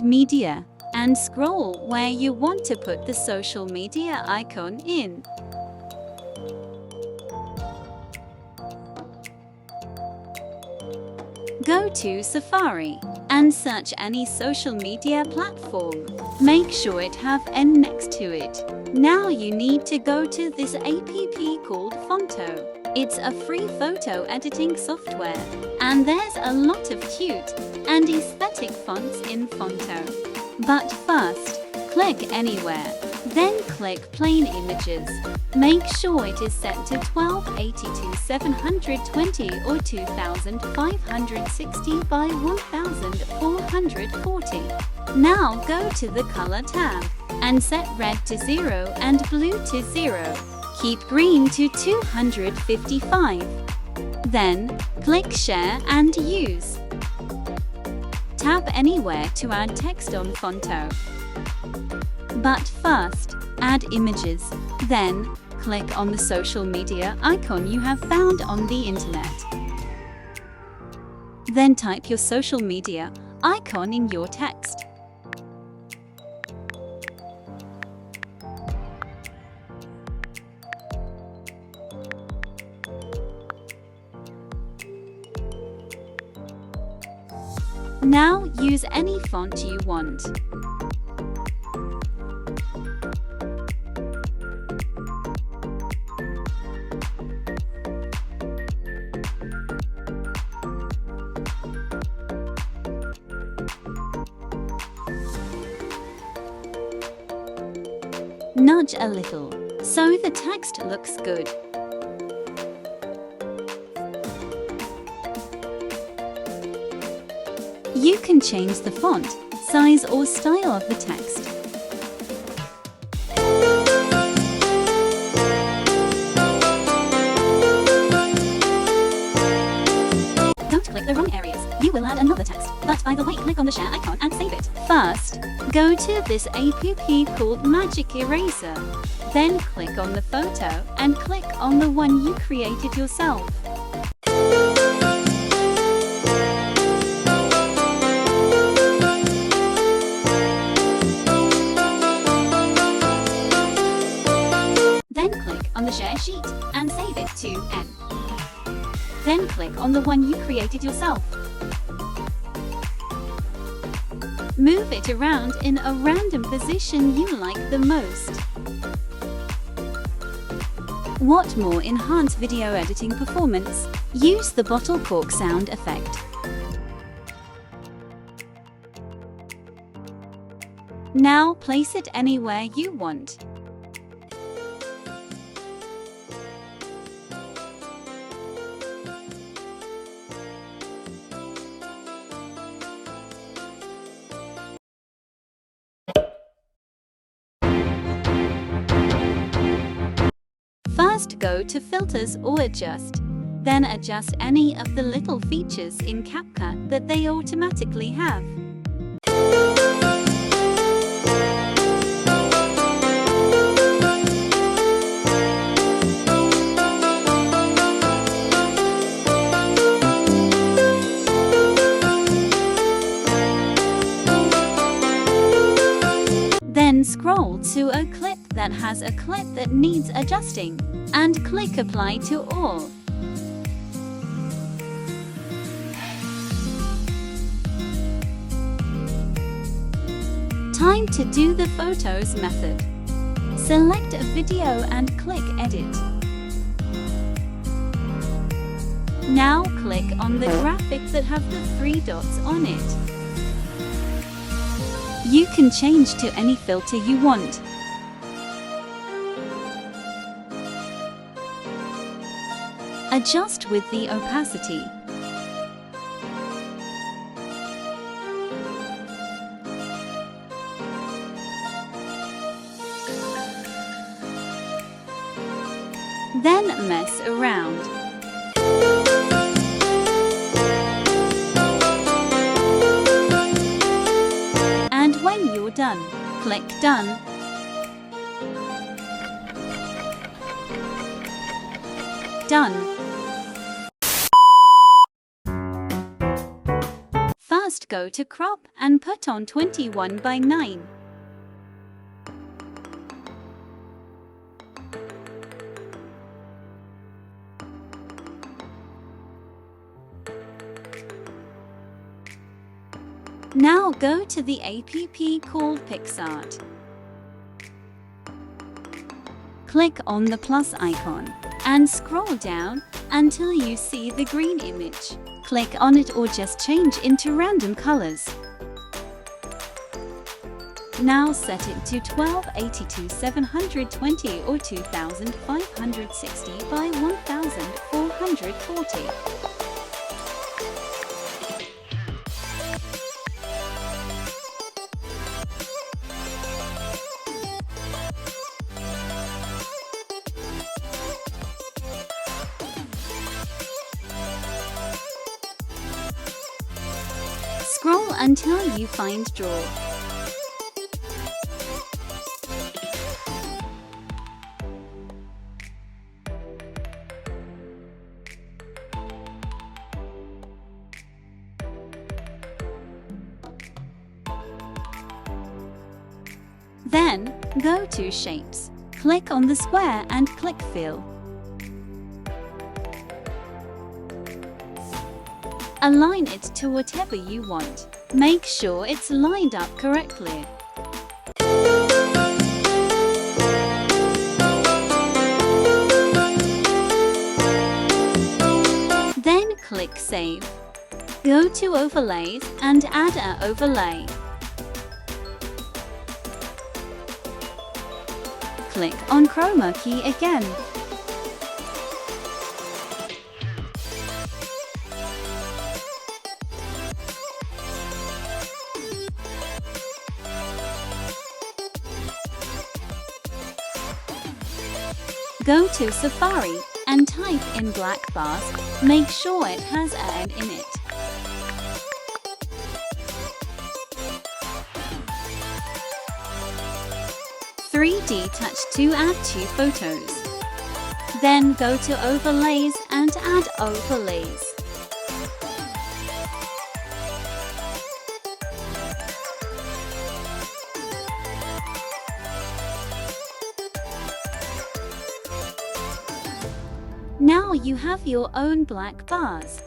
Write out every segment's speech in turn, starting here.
Media and scroll where you want to put the social media icon in. Go to Safari and search any social media platform. Make sure it have N next to it. Now you need to go to this app called Fonto. It's a free photo editing software, and there's a lot of cute and aesthetic fonts in Fonto. But first, click Anywhere, then click Plain Images. Make sure it is set to 1280 720 or 2560 by 1440. Now go to the Color tab and set red to 0 and blue to 0. Keep green to 255. Then, click Share and Use. Tap Anywhere to add text on Fonto. But first, add images. Then, click on the social media icon you have found on the internet. Then type your social media icon in your text. Now use any font you want. Nudge a little, so the text looks good. You can change the font, size or style of the text. Don't click the wrong areas. You will add another text. But by the way, click on the share icon and save it. First, go to this app called Magic Eraser. Then click on the photo and click on the one you created yourself. Then click on the share sheet and save it to N. Then click on the one you created yourself. Move it around in a random position you like the most. Want more enhanced video editing performance? Use the bottle cork sound effect. Now place it anywhere you want. First go to Filters or Adjust, then adjust any of the little features in CapCut that they automatically have. Then scroll to a clip that has a clip that needs adjusting, and click Apply to All. Time to do the photos method. Select a video and click Edit. Now click on the graphic that have the 3 dots on it. You can change to any filter you want. Adjust with the opacity. Then mess around. And when you're done, click Done. Done. First go to crop and put on 21:9. Now go to the app called PicsArt. Click on the plus icon and scroll down until you see the green image. Click on it or just change into random colors. Now set it to 1280x720 or 2560 by 1440. Scroll until you find draw. Then, go to Shapes. Click on the square and click Fill. Align it to whatever you want. Make sure it's lined up correctly. Then click Save. Go to Overlays and add an overlay. Click on Chroma key again. Go to Safari and type in black bars. Make sure it has an in it. Touch to add 2 photos. Then go to Overlays and add overlays. Now you have your own black bars.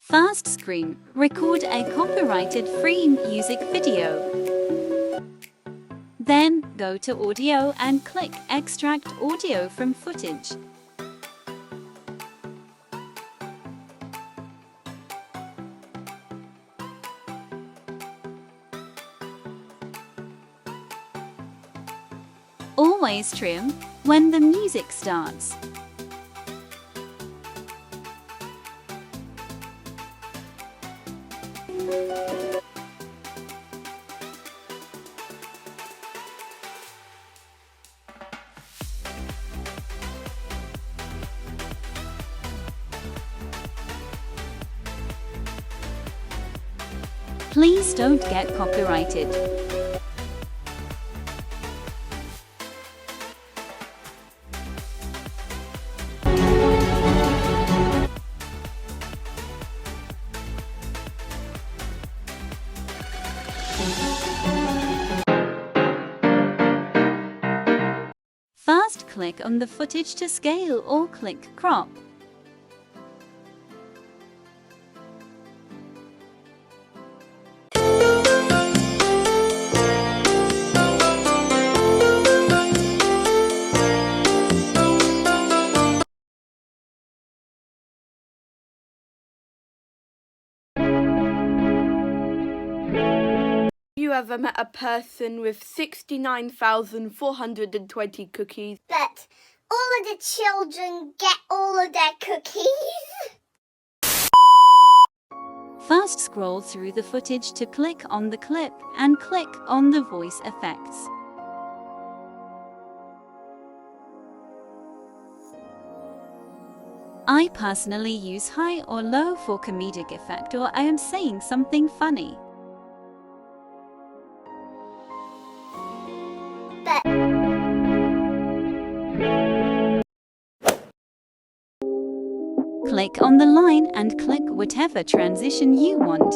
Fast screen. Record a copyrighted free music video. Then, go to Audio and click Extract Audio from Footage. Always trim when the music starts. Please don't get copyrighted. First, click on the footage to scale or click Crop. You ever met a person with 69,420 cookies? But all of the children get all of their cookies. First, scroll through the footage to click on the clip and click on the voice effects. I personally use high or low for comedic effect or I am saying something funny. click on the line and click whatever transition you want.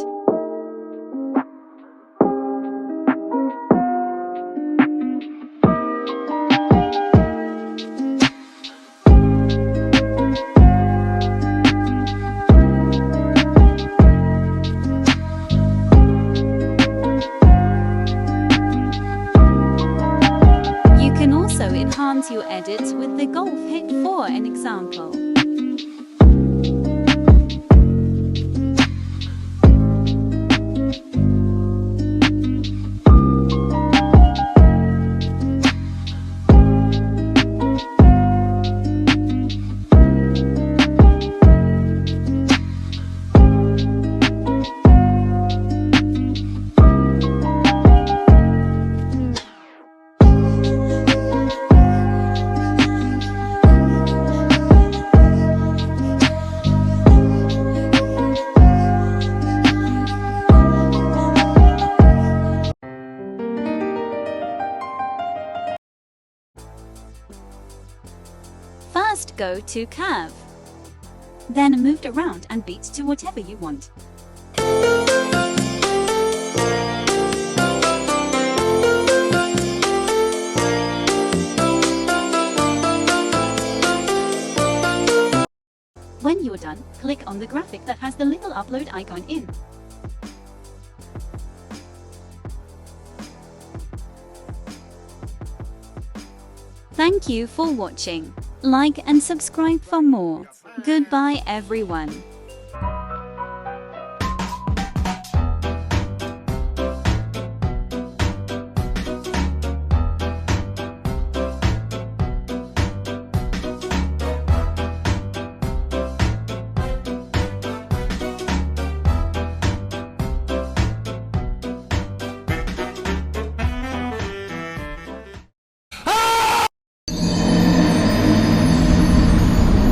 You can also enhance your edits with the golf hit for an example. First go to curve. Then move around and beat to whatever you want. When you're done, click on the graphic that has the little upload icon in. Thank you for watching. Like and subscribe for more. Goodbye everyone.